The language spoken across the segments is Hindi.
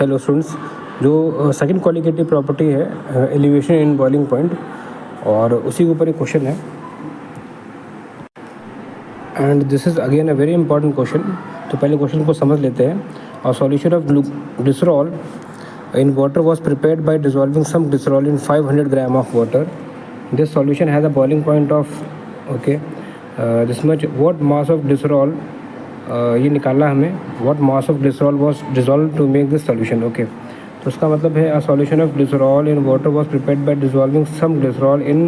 हेलो स्टूडेंट्स, जो सेकंड क्वालिटेटिव प्रॉपर्टी है एलिवेशन इन बॉइलिंग पॉइंट, और उसी के ऊपर एक क्वेश्चन है and this is again a very important question. तो पहले क्वेश्चन को समझ लेते हैं। और solution of glycerol in water was prepared by dissolving some glycerol in 500 gram of water. This solution has a boiling point of this much. What mass of glycerol ये निकालना हमें, what mass of glycerol was dissolved to make this solution. तो उसका मतलब है a solution of glycerol in water was prepared by dissolving some glycerol in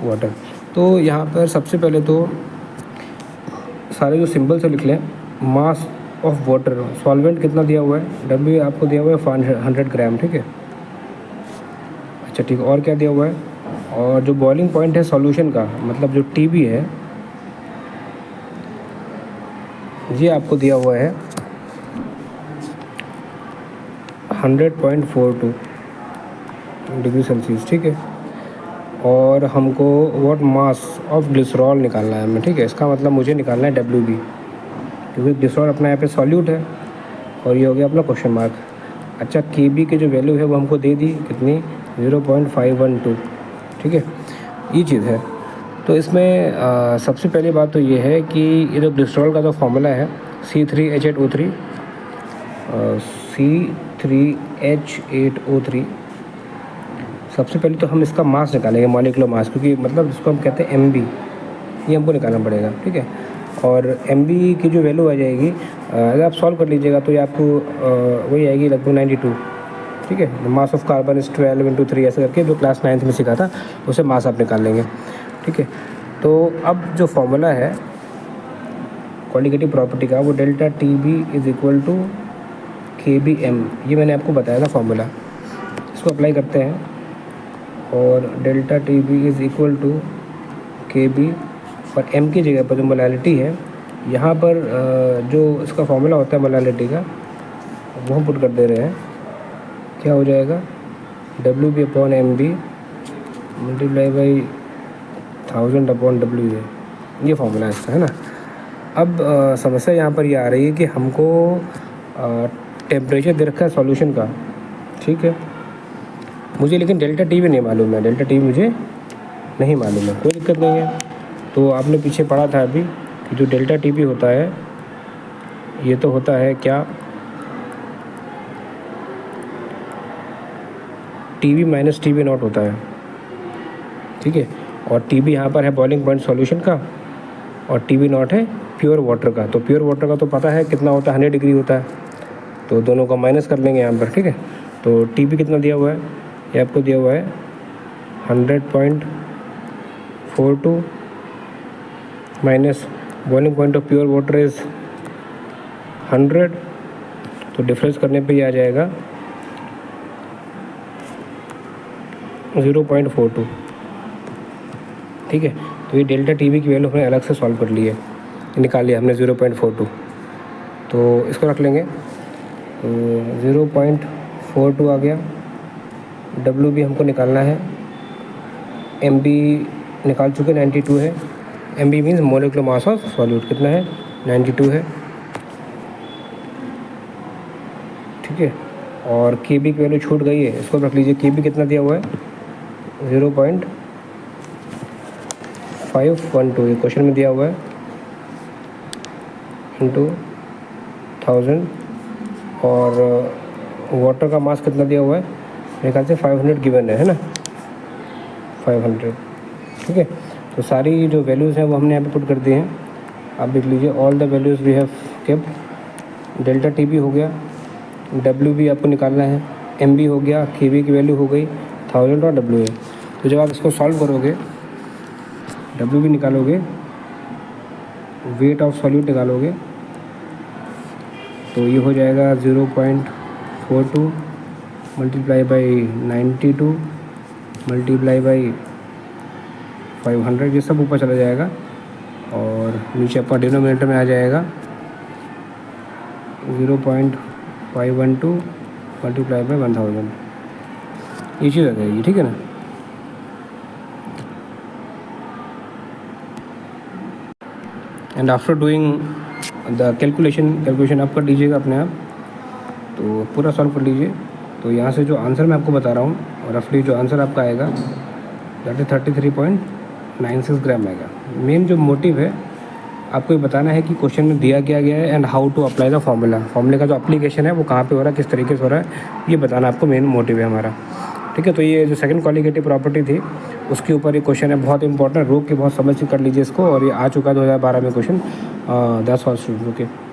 water. तो यहाँ पर सबसे पहले तो सारे जो सिंबल से लिख लें। मास ऑफ वाटर, सॉल्वेंट कितना दिया हुआ है, डब्ल्यू आपको दिया हुआ है 500 ग्राम, ठीक है। अच्छा ठीक है, और क्या दिया हुआ है, और जो बॉइलिंग पॉइंट है सॉल्यूशन का, मतलब जो टीबी है, ये आपको दिया हुआ है 100.42 डिग्री सेल्सियस, ठीक है। और हमको व्हाट मास ऑफ ग्लिसरॉल निकालना है हमें, ठीक है। इसका मतलब मुझे निकालना है डब्ल्यू बी, क्योंकि ग्लिसरॉल अपना यहाँ पे सॉल्यूट है, और ये हो गया अपना क्वेश्चन मार्क। अच्छा, के बी की जो वैल्यू है वो हमको दे दी कितनी, 0.512, ठीक है। ये चीज़ है। तो इसमें सबसे पहली बात तो ये है कि ये जो ग्लिसरॉल का जो फॉर्मूला है C3H8O3 C3H8O3, सबसे पहले तो हम इसका मास निकालेंगे, मॉलिक्यूलर मास, क्योंकि मतलब इसको हम कहते हैं MB, ये हमको निकालना पड़ेगा, ठीक है। और MB की जो वैल्यू आ जाएगी, अगर आप सॉल्व कर लीजिएगा तो ये आपको वही आएगी लगभग 92, ठीक है। मास ऑफ कार्बन इज 12 × 3 ऐसे करके जो क्लास 9th में सीखा था, उसे मास आप निकाल लेंगे, ठीक है। तो अब जो फॉर्मूला है क्वालिटेटिव प्रॉपर्टी का, वो delta TB is equal to KBM, ये मैंने आपको बताया था फॉर्मूला। इसको अप्लाई करते हैं, और delta TB is equal to KB, और M की जगह पर जो मोलालिटी है, यहाँ पर जो इसका फॉर्मूला होता है मोलालिटी का, वो हम पुट कर दे रहे हैं। क्या हो जाएगा, WB/MB मल्टीप्लाई बाई 1000/WA, ये फॉर्मूला है इसका, है ना। अब समस्या यहाँ पर ये आ रही है कि हमको टेम्परेचर दे रखा है सॉल्यूशन का, ठीक है। मुझे लेकिन डेल्टा TB नहीं मालूम है, डेल्टा TB मुझे नहीं मालूम है, कोई दिक्कत नहीं है। तो आपने पीछे पढ़ा था अभी कि जो डेल्टा TB होता है, ये तो होता है क्या, TB - TB0 होता है, ठीक है। और TB यहाँ पर है बॉइलिंग पॉइंट सॉल्यूशन का, और TB0 है प्योर वाटर का। तो प्योर वाटर का तो पता है कितना होता है, 100 डिग्री होता है, तो दोनों का माइनस कर लेंगे यहाँ पर, ठीक है। तो TB कितना दिया हुआ है, ये आपको दिया हुआ है 100.42 minus boiling point of pure water is 100, तो डिफरेंस करने पे ये आ जाएगा 0.42, ठीक है। तो ये डेल्टा TB की वैल्यू हमने अलग से सॉल्व कर ली है, निकाल लिया हमने 0.42। तो इसको रख लेंगे, तो 0.42 आ गया। WB हमको निकालना है, MB निकाल चुके, 92 है। MB means molecular mass of solute, कितना है, 92 है, ठीक है। और KB की वैल्यू छूट गई है, इसको रख लीजिए। KB कितना दिया हुआ है, 0.512, ये क्वेश्चन में दिया हुआ है, इंटू 1000। और वाटर का मास कितना दिया हुआ है, मेरे ख्याल से 500 गिवन है ना, 500, ठीक है। तो सारी जो वैल्यूज़ हैं वो हमने यहाँ पे पुट कर दिए हैं, आप देख लीजिए। All the values we have kept. Delta TB हो गया, WB आपको निकालना है, MB हो गया, KB की वैल्यू हो गई 1000 और WA। तो जब आप इसको सॉल्व करोगे, WB निकालोगे, वेट ऑफ सॉल्यूट निकालोगे, तो ये हो जाएगा 0.42 मल्टीप्लाई बाई 92 मल्टीप्लाई बाई 500, ये सब ऊपर चला जाएगा, और नीचे आपका डिनोमिनेटर में आ जाएगा 0.512 मल्टीप्लाई बाई 1000, ये चीज़ आ जाएगी, ठीक है ना। And after doing the calculation आप कर लीजिएगा अपने आप। तो पूरा सॉल्व कर लीजिए। तो यहाँ से जो आंसर मैं आपको बता रहा हूँ, रफली जो आंसर आपका आएगा दैट इज 33.96 ग्राम आएगा। मेन जो मोटिव है आपको ये बताना है कि क्वेश्चन में दिया क्या गया है and how to apply the फॉर्मूले का जो अप्लीकेशन है वो कहाँ पे हो रहा है, किस तरीके से हो रहा है, ये बताना आपको मेन मोटिव है हमारा। ठीक है, तो ये जो सेकंड कॉलिगेटिव प्रॉपर्टी थी उसके ऊपर ये क्वेश्चन है, बहुत इंपॉर्टेंट, रोक के बहुत समझ के कर लीजिए इसको। और ये आ चुका है 2012 में question, that's all students. Okay.